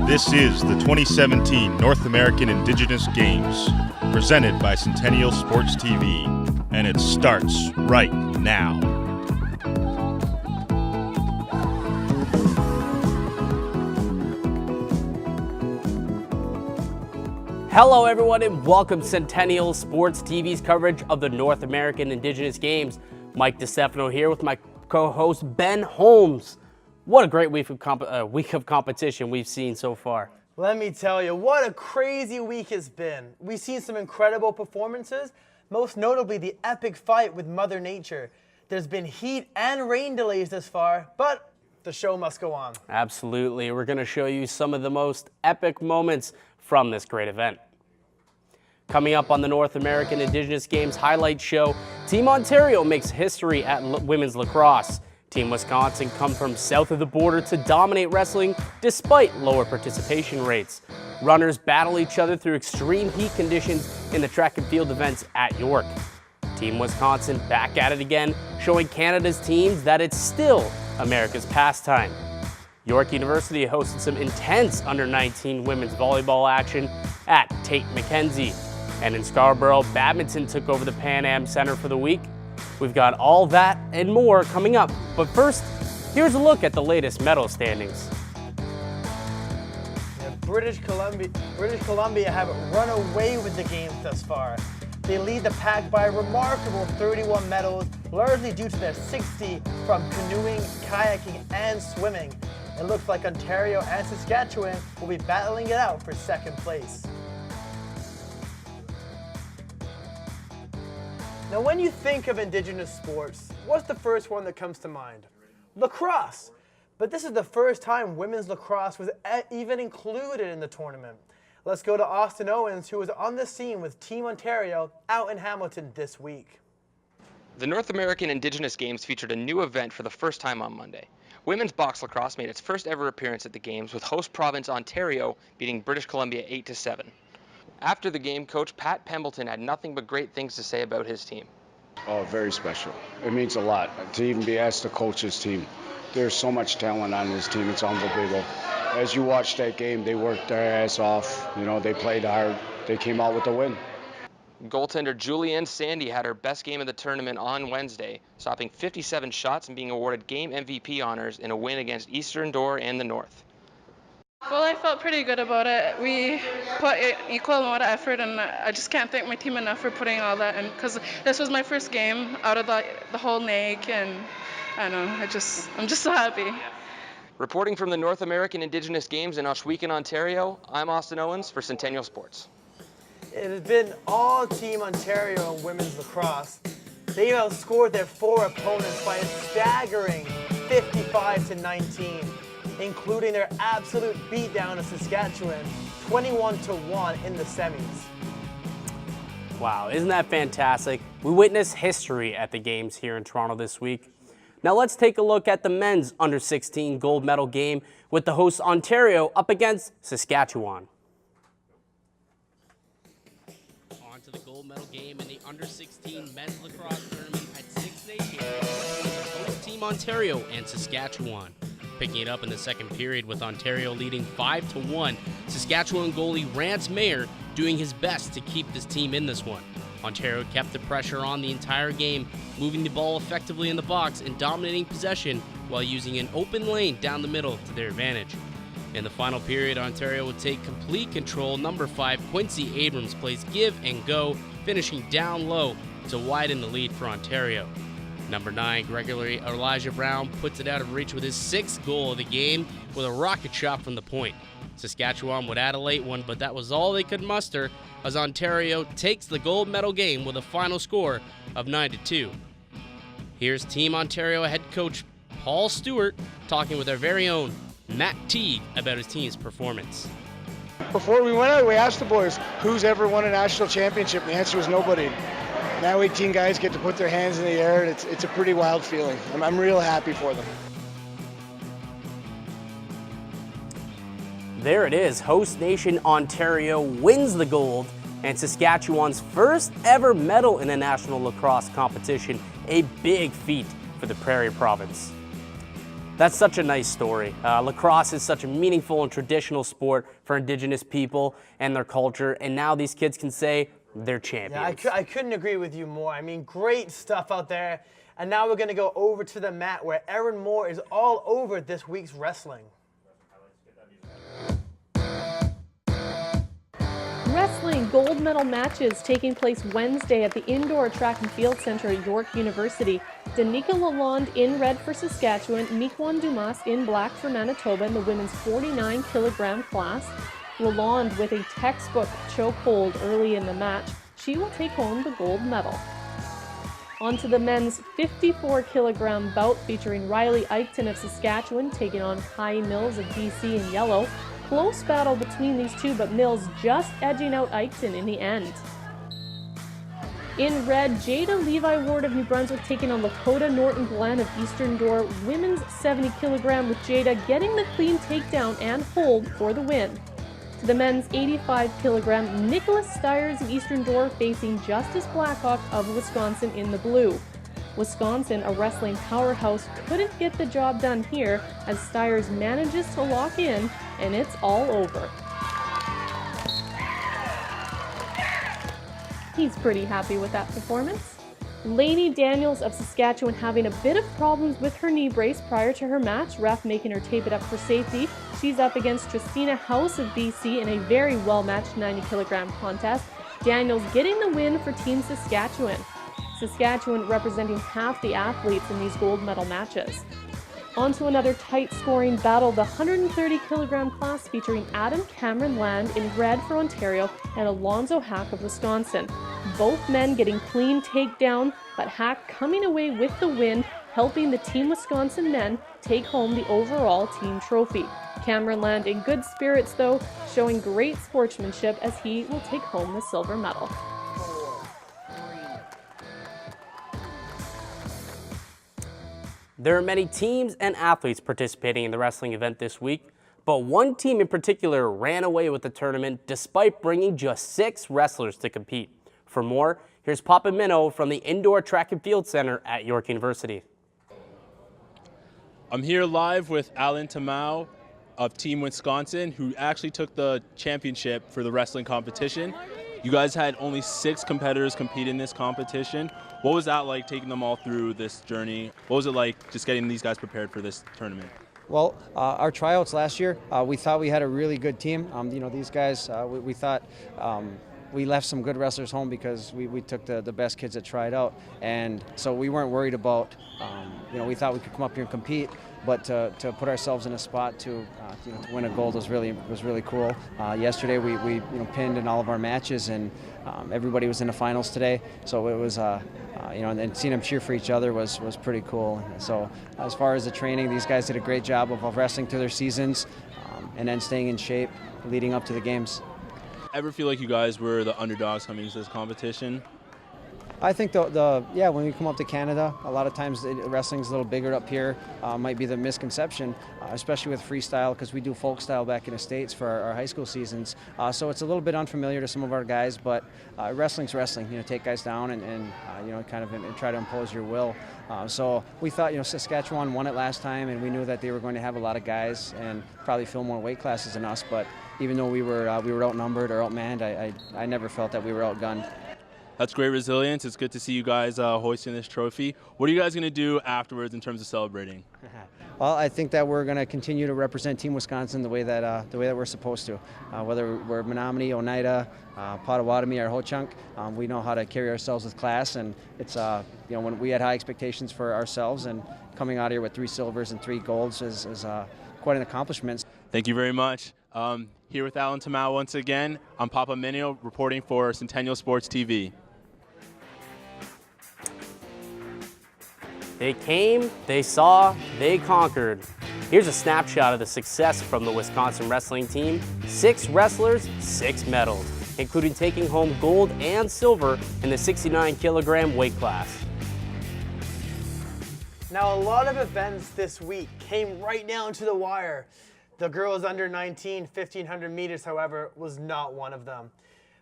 This is the 2017 North American Indigenous Games, presented by Centennial Sports TV, and it starts right now. Hello everyone and welcome to Centennial Sports TV's coverage of the North American Indigenous Games. Mike DiStefano here with my co-host Ben Holmes. What a great week of competition we've seen so far. Let me tell you, what a crazy week it's been. We've seen some incredible performances, most notably the epic fight with Mother Nature. There's been heat and rain delays this far, but the show must go on. Absolutely. We're going to show you some of the most epic moments from this great event. Coming up on the North American Indigenous Games highlight show, Team Ontario makes history at women's lacrosse. Team Wisconsin come from south of the border to dominate wrestling despite lower participation rates. Runners battle each other through extreme heat conditions in the track and field events at York. Team Wisconsin back at it again, showing Canada's teams that it's still America's pastime. York University hosted some intense under-19 women's volleyball action at Tate McKenzie. And in Scarborough, Badminton took over the Pan Am Center for the week. We've got all that and more coming up. But first, here's a look at the latest medal standings. Yeah, British Columbia have run away with the games thus far. They lead the pack by a remarkable 31 medals, largely due to their 60 from canoeing, kayaking, and swimming. It looks like Ontario and Saskatchewan will be battling it out for second place. Now, when you think of Indigenous sports, what's the first one that comes to mind? Lacrosse. But this is the first time women's lacrosse was even included in the tournament. Let's go to Austin Owens, who was on the scene with Team Ontario out in Hamilton this week. The North American Indigenous Games featured a new event for the first time on Monday. Women's box lacrosse made its first ever appearance at the Games, with host province Ontario beating British Columbia 8-7. After the game, Coach Pat Pembleton had nothing but great things to say about his team. Oh, very special. It means a lot to even be asked to coach his team. There's so much talent on this team, it's unbelievable. As you watch that game, they worked their ass off. You know, they played hard. They came out with a win. Goaltender Julianne Sandy had her best game of the tournament on Wednesday, stopping 57 shots and being awarded game MVP honors in a win against Eastern Door and the North. Well, I felt pretty good about it. We put equal amount of effort, and I just can't thank my team enough for putting all that in, because this was my first game out of the whole NAIC, and I don't know, I'm just so happy. Reporting from the North American Indigenous Games in Ohsweken, Ontario, I'm Austin Owens for Centennial Sports. It has been all Team Ontario in women's lacrosse. They outscored their four opponents by a staggering 55-19. Including their absolute beatdown of Saskatchewan, 21-1 in the semis. Wow, isn't that fantastic? We witnessed history at the Games here in Toronto this week. Now let's take a look at the men's under-16 gold medal game with the hosts Ontario up against Saskatchewan. On to the gold medal game in the under-16 men's lacrosse tournament at Six Nations. Host Team Ontario and Saskatchewan. Picking it up in the second period with Ontario leading 5-1. Saskatchewan goalie Rance Mayer doing his best to keep this team in this one. Ontario kept the pressure on the entire game, moving the ball effectively in the box and dominating possession while using an open lane down the middle to their advantage. In the final period, Ontario would take complete control. Number 5, Quincy Abrams plays give and go, finishing down low to widen the lead for Ontario. Number 9, Gregory Elijah Brown puts it out of reach with his 6th goal of the game with a rocket shot from the point. Saskatchewan would add a late one, but that was all they could muster as Ontario takes the gold medal game with a final score of 9-2. Here's Team Ontario head coach Paul Stewart talking with our very own Matt Teague about his team's performance. Before we went out, we asked the boys, who's ever won a national championship? And the answer was nobody. Now 18 guys get to put their hands in the air, and it's a pretty wild feeling. I'm real happy for them. There it is. Host nation Ontario wins the gold, and Saskatchewan's first ever medal in a national lacrosse competition, a big feat for the Prairie Province. That's such a nice story. Lacrosse is such a meaningful and traditional sport for Indigenous people and their culture, and now these kids can say they're champions. Yeah, I couldn't agree with you more. I mean, great stuff out there. And now we're going to go over to the mat where Erin Moore is all over this week's wrestling. Wrestling gold medal matches taking place Wednesday at the Indoor Track and Field Center at York University. Danica Lalonde in red for Saskatchewan, Miquan Dumas in black for Manitoba in the women's 49-kilogram class. Lalonde with a textbook chokehold early in the match. She will take home the gold medal. On to the men's 54-kilogram bout featuring Riley Eichton of Saskatchewan taking on Kai Mills of BC in yellow. Close battle between these two, but Mills just edging out Eichton in the end. In red, Jada Levi Ward of New Brunswick taking on Lakota Norton Glenn of Eastern Door. Women's 70-kilogram with Jada getting the clean takedown and hold for the win. To the men's 85-kilogram, Nicholas Stiers of Eastern Door facing Justice Blackhawk of Wisconsin in the blue. Wisconsin, a wrestling powerhouse, couldn't get the job done here as Stiers manages to lock in, and it's all over. He's pretty happy with that performance. Lainey Daniels of Saskatchewan having a bit of problems with her knee brace prior to her match, ref making her tape it up for safety. She's up against Tristina House of BC in a very well-matched 90-kilogram contest. Daniels getting the win for Team Saskatchewan. Saskatchewan representing half the athletes in these gold medal matches. On to another tight scoring battle, the 130-kilogram class featuring Adam Cameron Land in red for Ontario and Alonzo Hack of Wisconsin. Both men getting clean takedown, but Hack coming away with the win, helping the Team Wisconsin men take home the overall team trophy. Cameron Land in good spirits though, showing great sportsmanship as he will take home the silver medal. There are many teams and athletes participating in the wrestling event this week, but one team in particular ran away with the tournament despite bringing just 6 wrestlers to compete. For more, here's Papa Minnow from the Indoor Track and Field Center at York University. I'm here live with Alan Tamau of Team Wisconsin, who actually took the championship for the wrestling competition. You guys had only 6 competitors compete in this competition. What was that like, taking them all through this journey? What was it like just getting these guys prepared for this tournament? Well, our tryouts last year, we thought we had a really good team. These guys, we thought we left some good wrestlers home because we took the best kids that tried out. And so we weren't worried about, we thought we could come up here and compete, but to put ourselves in a spot to win a gold was really cool. Yesterday we pinned in all of our matches, and everybody was in the finals today. So it was, and seeing them cheer for each other was pretty cool. So as far as the training, these guys did a great job of wrestling through their seasons, and then staying in shape leading up to the games. Ever feel like you guys were the underdogs coming into this competition? I think when we come up to Canada, a lot of times wrestling's a little bigger up here. Might be the misconception, especially with freestyle, because we do folk style back in the States for our high school seasons. So it's a little bit unfamiliar to some of our guys, but wrestling's wrestling. Take guys down and try to impose your will. So we thought, Saskatchewan won it last time, and we knew that they were going to have a lot of guys and probably fill more weight classes than us. But even though we were outnumbered or outmanned, I never felt that we were outgunned. That's great resilience. It's good to see you guys hoisting this trophy. What are you guys going to do afterwards in terms of celebrating? Well, I think that we're going to continue to represent Team Wisconsin the way that we're supposed to. Whether we're Menominee, Oneida, Potawatomi, or Ho-Chunk, we know how to carry ourselves with class, and it's when we had high expectations for ourselves, and coming out here with 3 silvers and 3 golds is quite an accomplishment. Thank you very much. Here with Alan Tamau once again. I'm Papa Minio reporting for Centennial Sports TV. They came, they saw, they conquered. Here's a snapshot of the success from the Wisconsin wrestling team. 6 wrestlers, 6 medals, including taking home gold and silver in the 69-kilogram weight class. Now, a lot of events this week came right down to the wire. The girls under 19, 1,500 meters, however, was not one of them.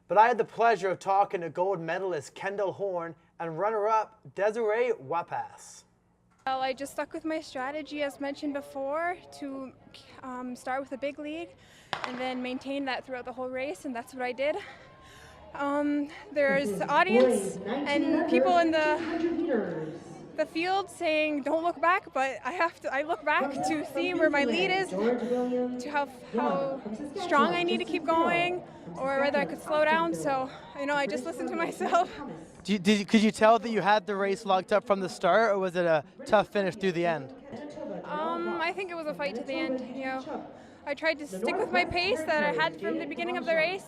But I had the pleasure of talking to gold medalist Kendall Horn and runner-up Desiree Wapas. Well, I just stuck with my strategy as mentioned before to start with a big lead and then maintain that throughout the whole race, and that's what I did. There's audience and people in the field saying don't look back, but I look back to see where my lead is, to how strong I need to keep going or whether I could slow down. So, I just listen to myself. Could you tell that you had the race locked up from the start, or was it a tough finish through the end? I think it was a fight to the end. I tried to stick with my pace that I had from the beginning of the race,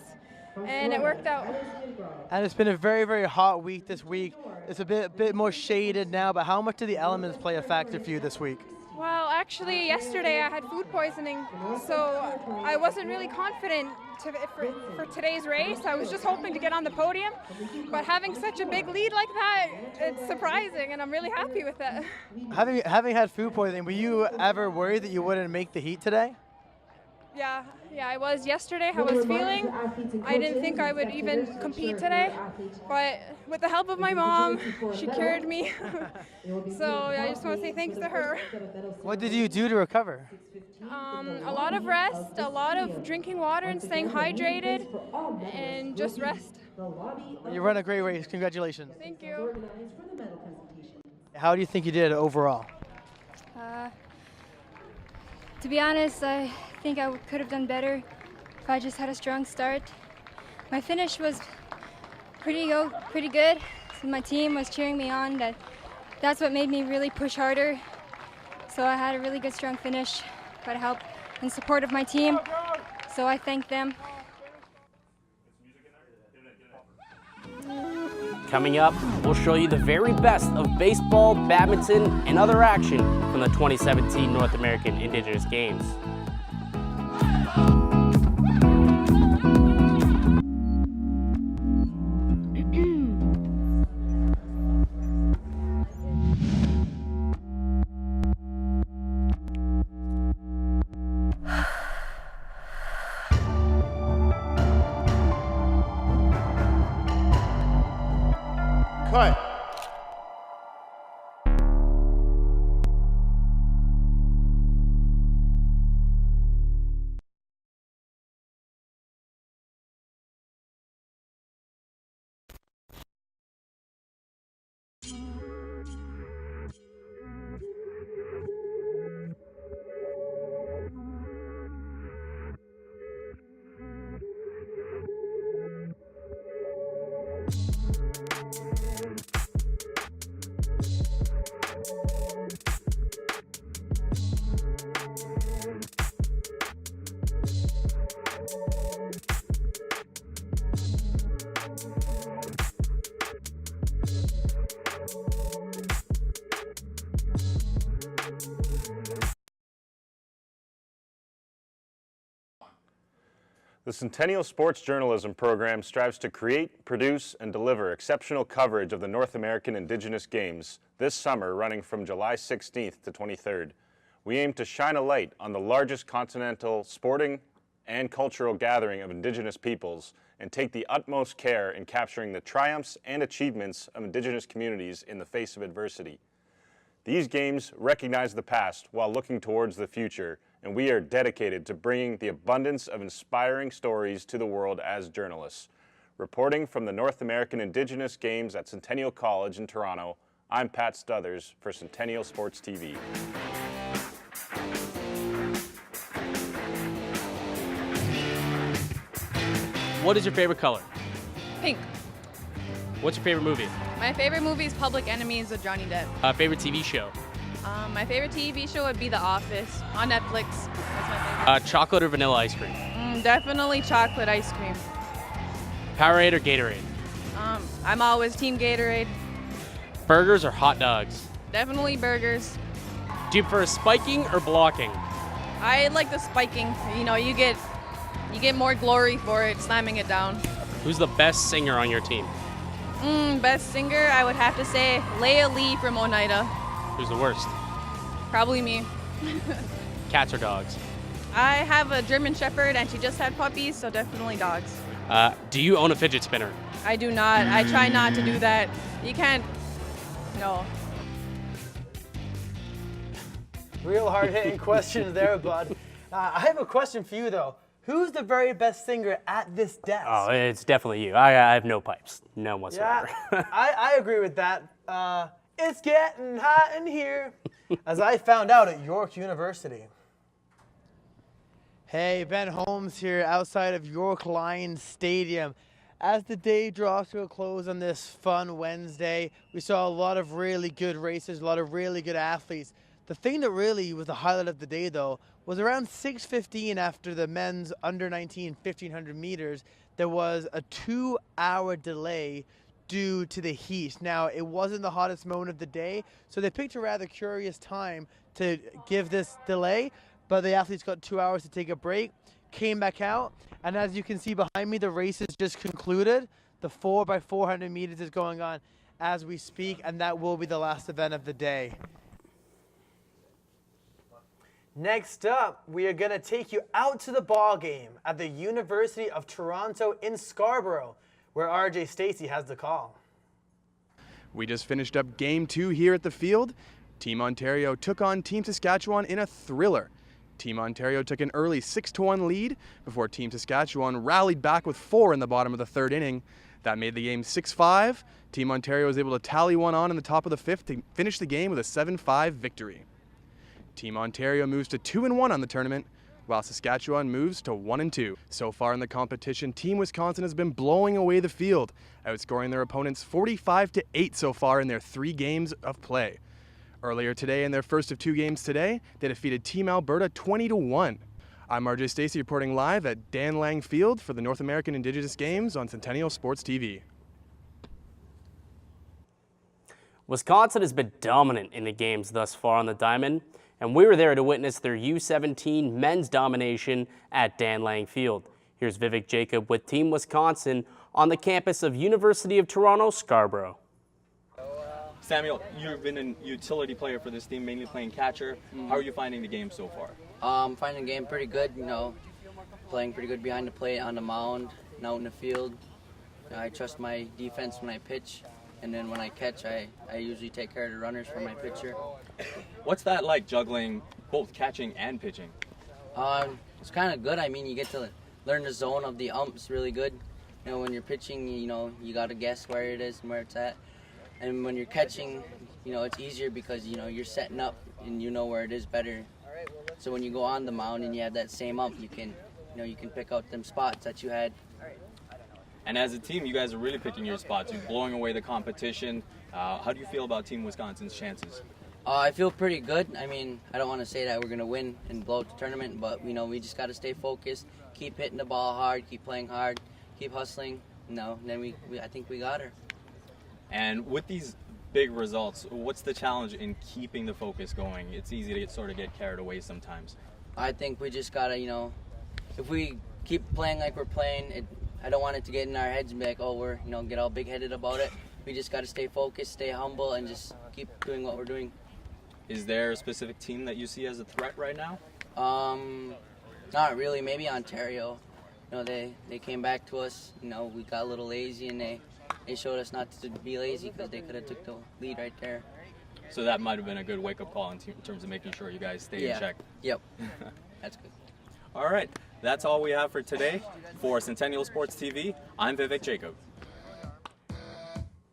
and it worked out. And it's been a very, very hot week this week. It's a bit more shaded now, but how much do the elements play a factor for you this week? Well, actually, yesterday I had food poisoning, so I wasn't really confident for today's race. I was just hoping to get on the podium, but having such a big lead like that, it's surprising, and I'm really happy with it. Having had food poisoning, were you ever worried that you wouldn't make the heat today? Yeah, I was yesterday. I was feeling. I didn't think I would even compete today, but with the help of my mom, she cured me. So I just want to say thanks to her. What did you do to recover? A lot of rest, a lot of drinking water and staying hydrated, and just rest. You run a great race. Congratulations. Thank you. How do you think you did overall? To be honest, I think I could have done better if I just had a strong start. My finish was pretty good. So my team was cheering me on. That's what made me really push harder. So I had a really good, strong finish. Got help and support of my team. So I thank them. Coming up, we'll show you the very best of baseball, badminton, and other action from the 2017 North American Indigenous Games. Cut. The Centennial Sports Journalism program strives to create, produce, and deliver exceptional coverage of the North American Indigenous Games this summer, running from July 16th to 23rd. We aim to shine a light on the largest continental sporting and cultural gathering of Indigenous peoples and take the utmost care in capturing the triumphs and achievements of Indigenous communities in the face of adversity. These games recognize the past while looking towards the future, and we are dedicated to bringing the abundance of inspiring stories to the world as journalists. Reporting from the North American Indigenous Games at Centennial College in Toronto, I'm Pat Stuthers for Centennial Sports TV. What is your favorite color? Pink. What's your favorite movie? My favorite movie is Public Enemies with Johnny Depp. Favorite TV show? My favorite TV show would be The Office on Netflix. That's my favorite. Chocolate or vanilla ice cream? Definitely chocolate ice cream. Powerade or Gatorade? I'm always Team Gatorade. Burgers or hot dogs? Definitely burgers. Do you prefer spiking or blocking? I like the spiking. You know, you get more glory for it, slamming it down. Who's the best singer on your team? Best singer, I would have to say Leia Lee from Oneida. Who's the worst? Probably me. Cats or dogs? I have a German Shepherd and she just had puppies, so definitely dogs. Do you own a fidget spinner? I do not. I try not to do that. You can't. No. Real hard-hitting questions there, bud. I have a question for you, though. Who's the very best singer at this desk? Oh, it's definitely you. I have no pipes. None whatsoever. Yeah, I agree with that. It's getting hot in here, as I found out at York University. Hey, Ben Holmes here outside of York Lions Stadium. As the day draws to a close on this fun Wednesday, we saw a lot of really good races, a lot of really good athletes. The thing that really was the highlight of the day, though, was around 6:15 after the men's under 19 1500 meters, there was a 2-hour delay due to the heat. Now, it wasn't the hottest moment of the day, so they picked a rather curious time to give this delay, but the athletes got 2 hours to take a break, came back out, and as you can see behind me, the race has just concluded. The 4x400 meters is going on as we speak, and that will be the last event of the day. Next up, we are going to take you out to the ball game at the University of Toronto in Scarborough, where RJ Stacy has the call. We just finished up Game 2 here at the field. Team Ontario took on Team Saskatchewan in a thriller. Team Ontario took an early 6-1 lead before Team Saskatchewan rallied back with 4 in the bottom of the third inning. That made the game 6-5. Team Ontario was able to tally one on in the top of the fifth to finish the game with a 7-5 victory. Team Ontario moves to 2-1 on the tournament, while Saskatchewan moves to 1-2. So far in the competition, Team Wisconsin has been blowing away the field, outscoring their opponents 45-8 so far in their 3 games of play. Earlier today, in their first of 2 games today, they defeated Team Alberta 20-1. I'm RJ Stacy reporting live at Dan Lang Field for the North American Indigenous Games on Centennial Sports TV. Wisconsin has been dominant in the games thus far on the diamond, and we were there to witness their U17 men's domination at Dan Lang Field. Here's Vivek Jacob with Team Wisconsin on the campus of University of Toronto, Scarborough. Samuel, you've been a utility player for this team, mainly playing catcher. How are you finding the game so far? Finding the game pretty good, playing pretty good behind the plate, on the mound, and out in the field. I trust my defense when I pitch, and then when I catch, I usually take care of the runners for my pitcher. What's that like, juggling both catching and pitching? It's kind of good. I mean, you get to learn the zone of the umps really good. When you're pitching, you got to guess where it is and where it's at. And when you're catching, it's easier because, you're setting up and you know where it is better. So when you go on the mound and you have that same ump, you can pick out them spots that you had. And as a team, you guys are really picking your spots. You're blowing away the competition. How do you feel about Team Wisconsin's chances? I feel pretty good. I mean, I don't want to say that we're going to win and blow out the tournament, but, we just got to stay focused, keep hitting the ball hard, keep playing hard, keep hustling. Then I think we got her. And with these big results, what's the challenge in keeping the focus going? It's easy to get carried away sometimes. I think we just got to, if we keep playing like we're playing, I don't want it to get in our heads and be like, we're, get all big-headed about it. We just got to stay focused, stay humble, and just keep doing what we're doing. Is there a specific team that you see as a threat right now? Not really. Maybe Ontario. They came back to us. We got a little lazy, and they showed us not to be lazy because they could have took the lead right there. So that might have been a good wake-up call in terms of making sure you guys stay in check. Yep. That's good. All right. That's all we have for today. For Centennial Sports TV, I'm Vivek Jacob.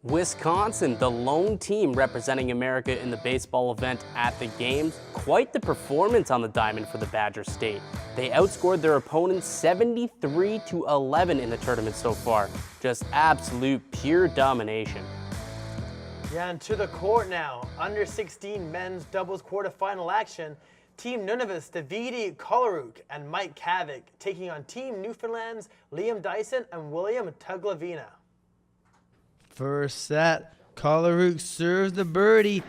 Wisconsin, the lone team representing America in the baseball event at the Games. Quite the performance on the diamond for the Badger State. They outscored their opponents 73-11 in the tournament so far. Just absolute pure domination. Yeah, and to the court now. Under 16 men's doubles quarterfinal action. Team Nunavut's Davide Kolaruk and Mike Kavik taking on Team Newfoundland's Liam Dyson and William Tuglavina. First set, Kolaruk serves the birdie.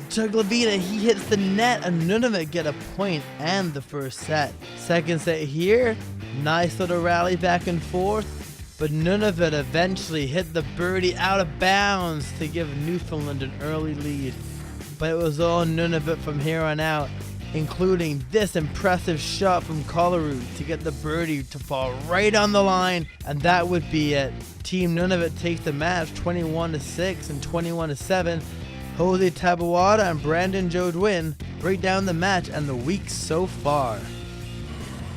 Tuglavina, he hits the net, and Nunavut get a point and the first set. Second set here, nice little rally back and forth, but Nunavut eventually hit the birdie out of bounds to give Newfoundland an early lead. But it was all Nunavut from here on out, including this impressive shot from Kolaruk to get the birdie to fall right on the line, and that would be it. Team Nunavut takes the match 21-6 and 21-7. Jose Taboada and Brandon Jodwin break down the match and the week so far.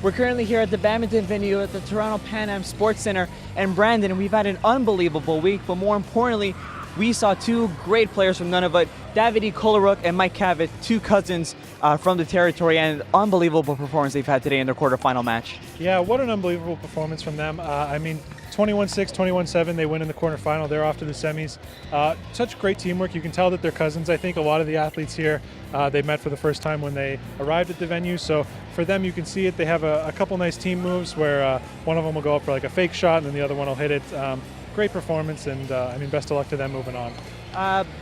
We're currently here at the Badminton venue at the Toronto Pan Am Sports Center. And Brandon, we've had an unbelievable week, but more importantly, we saw two great players from Nunavut, Davide Kolaruk and Mike Cavett, two cousins from the territory, and unbelievable performance they've had today in their quarterfinal match. Yeah, what an unbelievable performance from them. 21-6, 21-7, they win in the quarterfinal. They're off to the semis. Such great teamwork. You can tell that they're cousins. I think a lot of the athletes here, they met for the first time when they arrived at the venue. So for them, you can see it. They have a couple nice team moves where one of them will go up for like a fake shot and then the other one will hit it. Great performance, and best of luck to them moving on.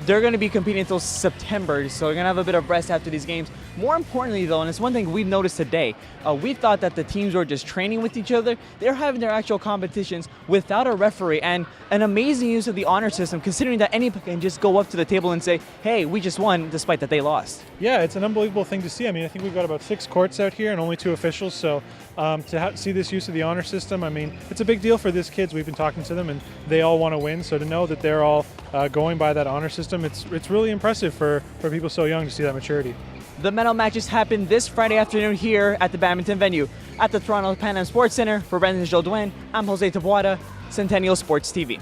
They're going to be competing until September, so they're going to have a bit of rest after these games. More importantly, though, and it's one thing we've noticed today, we thought that the teams were just training with each other. They're having their actual competitions without a referee, and an amazing use of the honor system, considering that anyone can just go up to the table and say, hey, we just won, despite that they lost. Yeah, it's an unbelievable thing to see. I think we've got about 6 courts out here and only 2 officials, so to see this use of the honor system, it's a big deal for these kids. We've been talking to them, and they all want to win, so to know that they're all going by that honor system, it's really impressive for people so young to see that maturity. The medal matches happen this Friday afternoon here at the Badminton venue at the Toronto Pan Am Sports Center. For Brendan Jodouin, I'm Jose Taboada, Centennial Sports TV.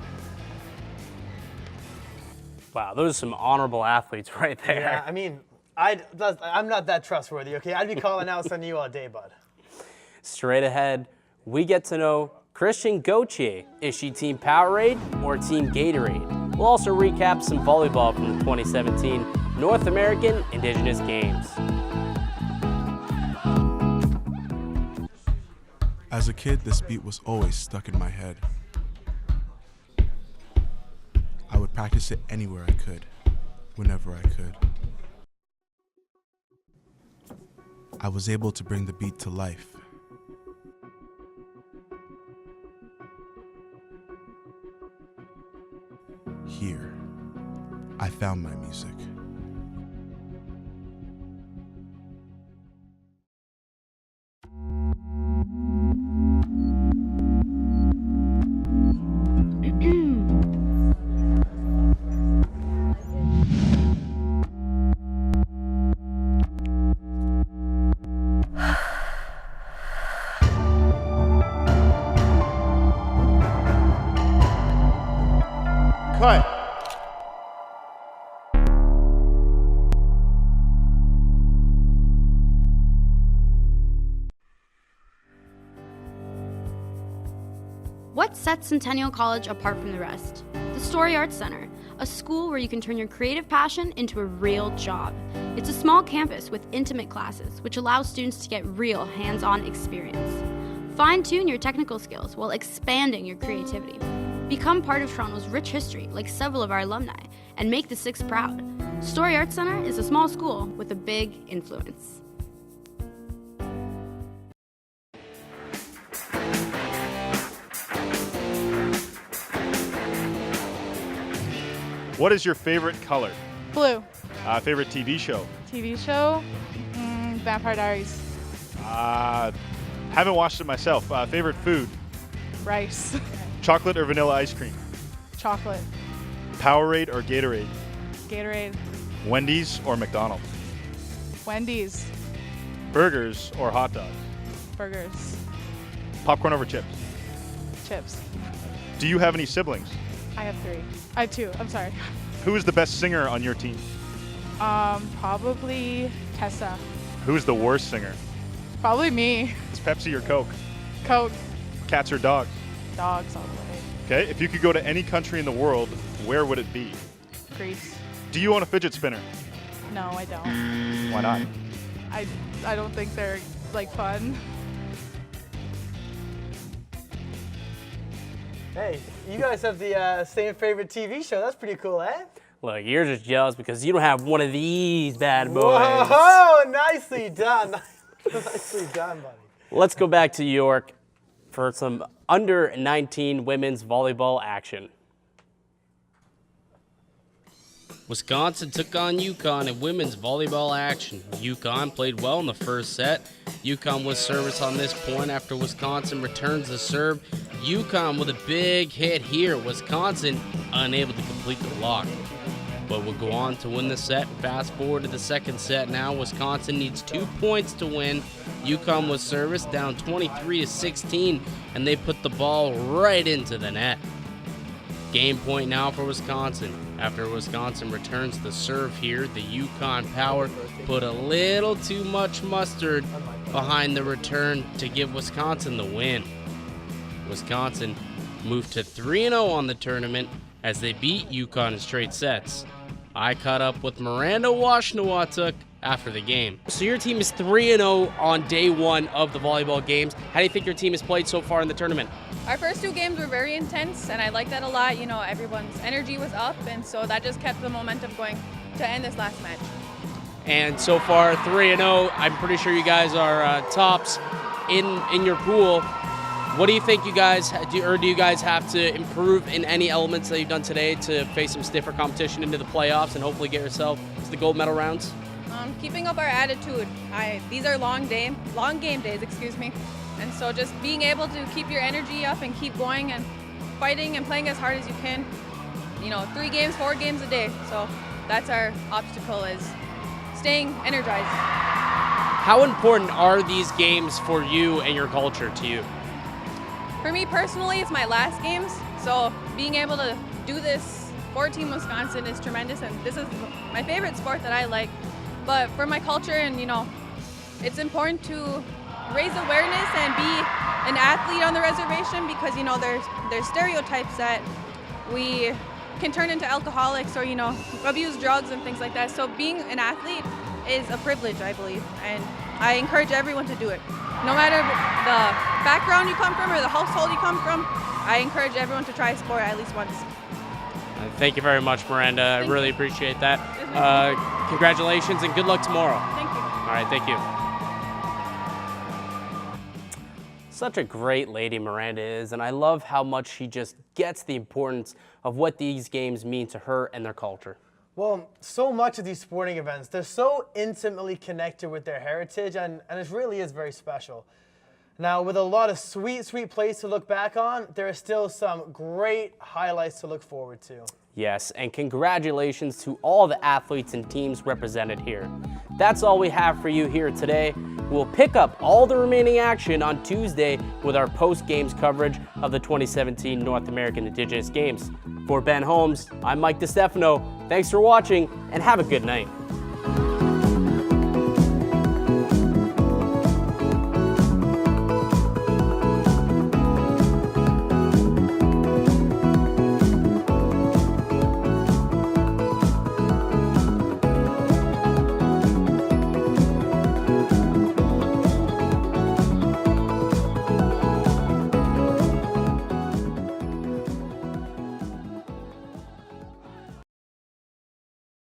Wow, those are some honorable athletes right there. Yeah, I'm not that trustworthy, okay? I'd be calling out on you all day, bud. Straight ahead, we get to know Christian Gauthier. Is she Team Powerade or Team Gatorade? We'll also recap some volleyball from the 2017 North American Indigenous Games. As a kid, this beat was always stuck in my head. I would practice it anywhere I could, whenever I could. I was able to bring the beat to life. Here, I found my music. Cut. What sets Centennial College apart from the rest? The Story Arts Center, a school where you can turn your creative passion into a real job. It's a small campus with intimate classes, which allows students to get real hands-on experience. Fine-tune your technical skills while expanding your creativity. Become part of Toronto's rich history, like several of our alumni, and make the Six proud. Story Arts Center is a small school with a big influence. What is your favorite color? Blue. Favorite TV show? TV show? Vampire Diaries. Haven't watched it myself. Favorite food? Rice. Chocolate or vanilla ice cream? Chocolate. Powerade or Gatorade? Gatorade. Wendy's or McDonald's? Wendy's. Burgers or hot dogs? Burgers. Popcorn over chips? Chips. Do you have any siblings? I have 3. I have 2. I'm sorry. Who is the best singer on your team? Probably Tessa. Who is the worst singer? Probably me. Is Pepsi or Coke? Coke. Cats or dogs? Dogs all the way. Okay, if you could go to any country in the world, where would it be? Greece. Do you own a fidget spinner? No, I don't. Why not? I don't think they're fun. Hey, you guys have the same favorite TV show. That's pretty cool, eh? Look, you're just jealous because you don't have one of these bad boys. Whoa, nicely done. Nicely done, buddy. Let's go back to York for some under-19 women's volleyball action. Wisconsin took on UConn in women's volleyball action. UConn played well in the first set. UConn was service on this point after Wisconsin returns the serve. UConn with a big hit here. Wisconsin unable to complete the block. but would go on to win the set. Fast forward to the second set now. Wisconsin needs 2 points to win. UConn was serviced down 23-16, and they put the ball right into the net. Game point now for Wisconsin. After Wisconsin returns the serve here, the UConn Power put a little too much mustard behind the return to give Wisconsin the win. Wisconsin moved to 3-0 on the tournament as they beat UConn in straight sets. I caught up with Miranda Washnawatuk after the game. So your team is 3-0 on day one of the volleyball games. How do you think your team has played so far in the tournament? Our first 2 games were very intense, and I like that a lot. You know, everyone's energy was up, and so that just kept the momentum going to end this last match. And so far, 3-0. I'm pretty sure you guys are tops in your pool. What do you think you guys do, or do you guys have to improve in any elements that you've done today to face some stiffer competition into the playoffs and hopefully get yourself to the gold medal rounds? Keeping up our attitude. These are long game days, and so just being able to keep your energy up and keep going and fighting and playing as hard as you can. You know, 3 games, 4 games a day. So that's our obstacle, is staying energized. How important are these games for you and your culture to you? For me personally, it's my last games, so being able to do this for Team Wisconsin is tremendous, and this is my favorite sport that I like. But for my culture, and you know, it's important to raise awareness and be an athlete on the reservation, because you know there's stereotypes that we can turn into alcoholics or you know abuse drugs and things like that. So being an athlete is a privilege, I believe, and I encourage everyone to do it. No matter the background you come from or the household you come from, I encourage everyone to try a sport at least once. Thank you very much, Miranda. I really appreciate that. Congratulations and good luck tomorrow. Thank you. All right, thank you. Such a great lady Miranda is, and I love how much she just gets the importance of what these games mean to her and their culture. Well, so much of these sporting events, they're so intimately connected with their heritage, and it really is very special. Now, with a lot of sweet plays to look back on, there are still some great highlights to look forward to. Yes, and congratulations to all the athletes and teams represented here. That's all we have for you here today. We'll pick up all the remaining action on Tuesday with our post-games coverage of the 2017 North American Indigenous Games. For Ben Holmes, I'm Mike DiStefano. Thanks for watching, and have a good night.